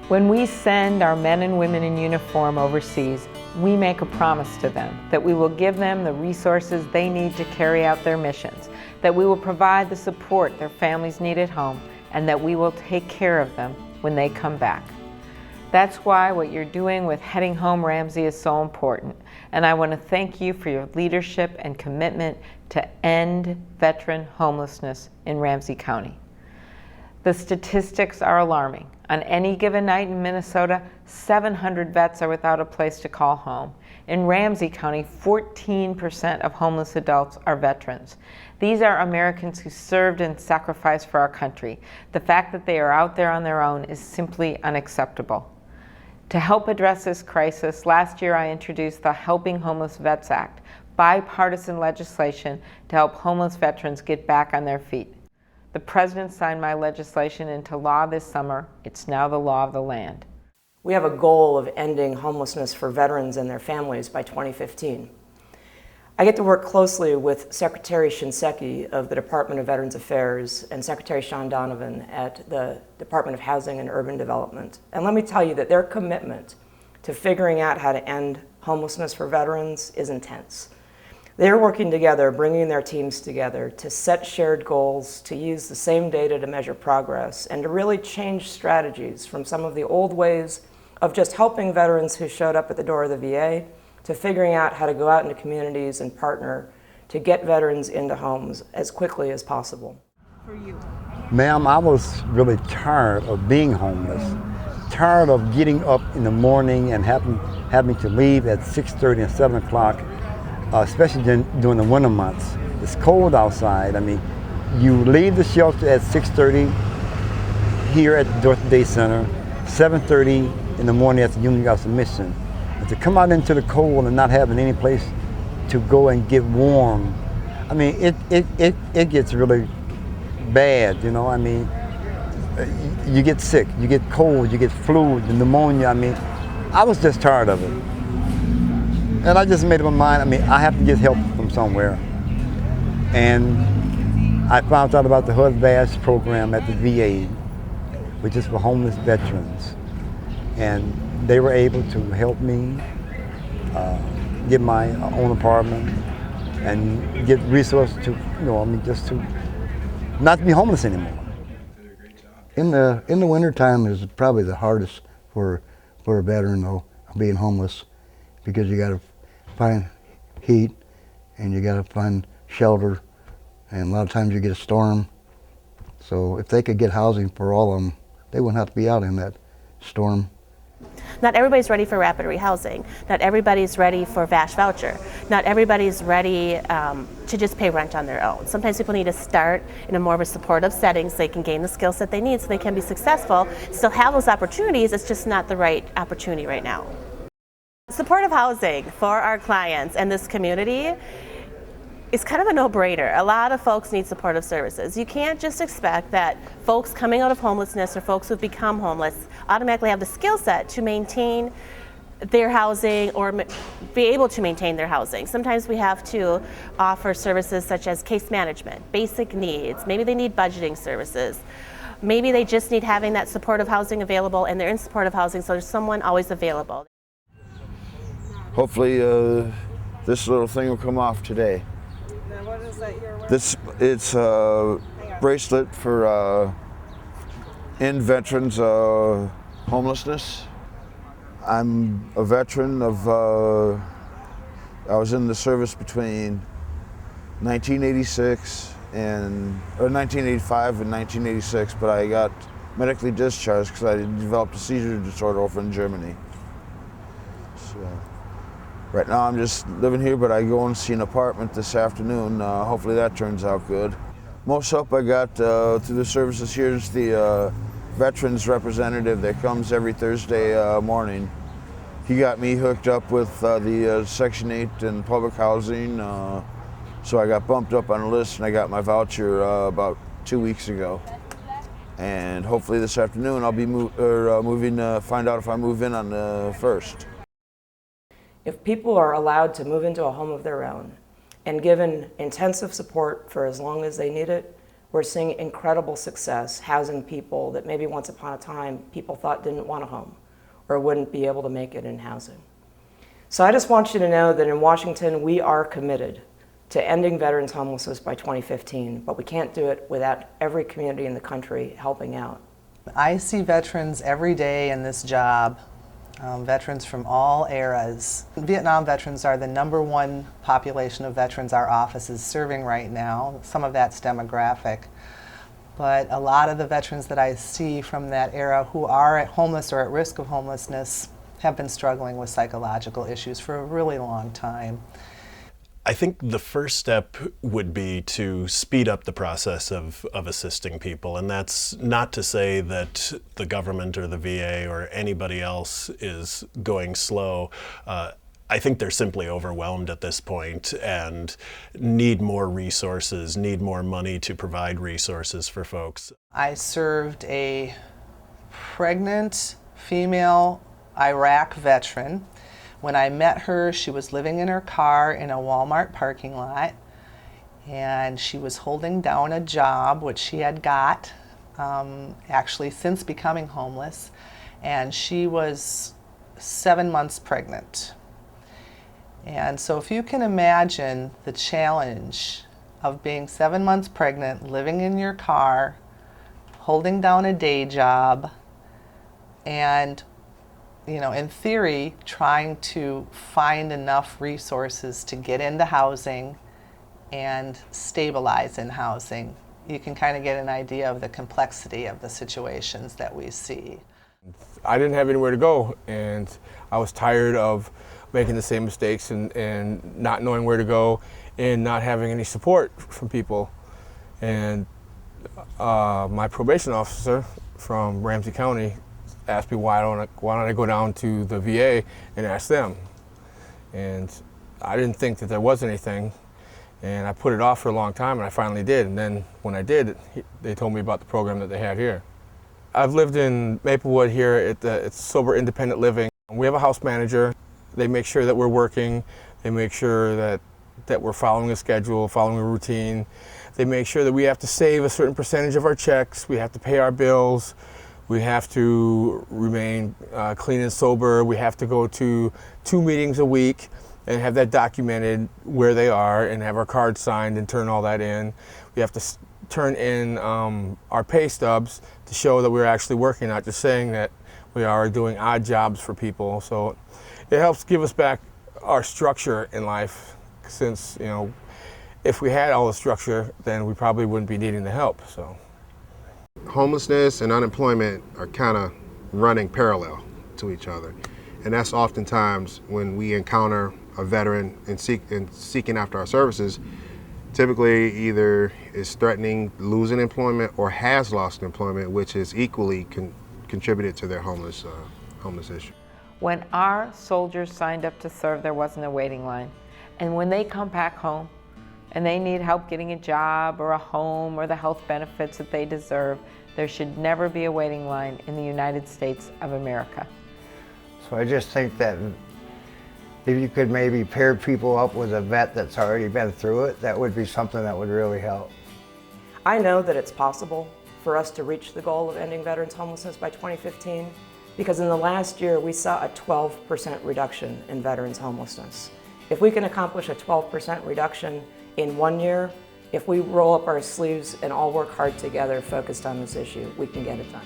When we send our men and women in uniform overseas, we make a promise to them that we will give them the resources they need to carry out their missions, that we will provide the support their families need at home, and that we will take care of them when they come back. That's why what you're doing with Heading Home Ramsey is so important, and I want to thank you for your leadership and commitment to end veteran homelessness in Ramsey County. The statistics are alarming. On any given night in Minnesota, 700 vets are without a place to call home. In Ramsey County, 14% of homeless adults are veterans. These are Americans who served and sacrificed for our country. The fact that they are out there on their own is simply unacceptable. To help address this crisis, last year I introduced the Helping Homeless Vets Act, bipartisan legislation to help homeless veterans get back on their feet. The President signed my legislation into law this summer. It's now the law of the land. We have a goal of ending homelessness for veterans and their families by 2015. I get to work closely with Secretary Shinseki of the Department of Veterans Affairs and Secretary Sean Donovan at the Department of Housing and Urban Development. And let me tell you that their commitment to figuring out how to end homelessness for veterans is intense. They're working together, bringing their teams together to set shared goals, to use the same data to measure progress, and to really change strategies from some of the old ways of just helping veterans who showed up at the door of the VA to figuring out how to go out into communities and partner to get veterans into homes as quickly as possible. For you? Ma'am, I was really tired of being homeless, tired of getting up in the morning and having to leave at 6:30 and 7 o'clock. Especially during the winter months. It's cold outside. I mean, you leave the shelter at 6:30 here at the Dorothy Day Center, 7:30 in the morning at the Union House Mission. And to come out into the cold and not having any place to go and get warm, I mean, it gets really bad, you know. I mean, you get sick, you get cold, you get flu, the pneumonia. I mean, I was just tired of it. And I just made up my mind, I mean, I have to get help from somewhere. And I found out about the HUD-VASH program at the VA, which is for homeless veterans. And they were able to help me get my own apartment and get resources to, you know, I mean, just to not to be homeless anymore. In the wintertime is probably the hardest for a veteran, though, being homeless, because you got to find heat and you got to find shelter, and a lot of times you get a storm. So if they could get housing for all of them, they wouldn't have to be out in that storm. Not everybody's ready for rapid rehousing. Not everybody's ready for VASH voucher. Not everybody's ready to just pay rent on their own. Sometimes people need to start in a more of a supportive setting so they can gain the skill set they need so they can be successful, still have those opportunities. It's just not the right opportunity right now. Supportive housing for our clients and this community is kind of a no-brainer. A lot of folks need supportive services. You can't just expect that folks coming out of homelessness or folks who've become homeless automatically have the skill set to maintain their housing or be able to maintain their housing. Sometimes we have to offer services such as case management, basic needs. Maybe they need budgeting services. Maybe they just need having that supportive housing available, and they're in supportive housing, so there's someone always available. Hopefully this little thing will come off today. Now what is that you're wearing? It's a bracelet for end veterans homelessness. I'm a veteran of, I was in the service between 1986 or 1985 and 1986, but I got medically discharged because I developed a seizure disorder over in Germany. So right now I'm just living here, but I go and see an apartment this afternoon. Hopefully that turns out good. Most help I got through the services here is the veterans representative that comes every Thursday morning. He got me hooked up with the Section 8 and public housing, so I got bumped up on the list and I got my voucher about 2 weeks ago. And hopefully this afternoon I'll be find out if I move in on the 1st. If people are allowed to move into a home of their own and given intensive support for as long as they need it, We're seeing incredible success housing people that maybe once upon a time people thought didn't want a home or wouldn't be able to make it in housing. So I just want you to know that in Washington, we are committed to ending veterans homelessness by 2015, but we can't do it without every community in the country helping out. I see veterans every day in this job, veterans from all eras. Vietnam veterans are the #1 population of veterans our office is serving right now. Some of that's demographic. But a lot of the veterans that I see from that era who are homeless or at risk of homelessness have been struggling with psychological issues for a really long time. I think the first step would be to speed up the process of assisting people. And that's not to say that the government or the VA or anybody else is going slow. I think they're simply overwhelmed at this point and need more resources, need more money to provide resources for folks. I served a pregnant female Iraq veteran. When I met her, she was living in her car in a Walmart parking lot, and she was holding down a job, which she had got actually since becoming homeless, and she was 7 months pregnant. And so if you can imagine the challenge of being 7 months pregnant, living in your car, holding down a day job, and in theory, trying to find enough resources to get into housing and stabilize in housing, you can kind of get an idea of the complexity of the situations that we see. I didn't have anywhere to go, and I was tired of making the same mistakes and not knowing where to go and not having any support from people. And my probation officer from Ramsey County asked me why don't I go down to the VA and ask them. And I didn't think that there was anything, and I put it off for a long time, and I finally did. And then when I did, they told me about the program that they had here. I've lived in Maplewood here it's Sober Independent Living. We have a house manager. They make sure that we're working. They make sure that we're following a schedule, following a routine. They make sure that we have to save a certain percentage of our checks. We have to pay our bills. We have to remain clean and sober. We have to go to 2 meetings a week and have that documented where they are and have our cards signed and turn all that in. We have to turn in our pay stubs to show that we're actually working, not just saying that we are doing odd jobs for people. So it helps give us back our structure in life, since if we had all the structure, then we probably wouldn't be needing the help. So. Homelessness and unemployment are kind of running parallel to each other. And that's oftentimes when we encounter a veteran and seeking after our services, typically either is threatening losing employment or has lost employment, which is equally contributed to their homeless issue. When our soldiers signed up to serve, there wasn't a waiting line. And when they come back home and they need help getting a job or a home or the health benefits that they deserve, there should never be a waiting line in the United States of America. So I just think that if you could maybe pair people up with a vet that's already been through it, that would be something that would really help. I know that it's possible for us to reach the goal of ending veterans homelessness by 2015, because in the last year we saw a 12% reduction in veterans homelessness. If we can accomplish a 12% reduction in 1 year, if we roll up our sleeves and all work hard together focused on this issue, we can get it done.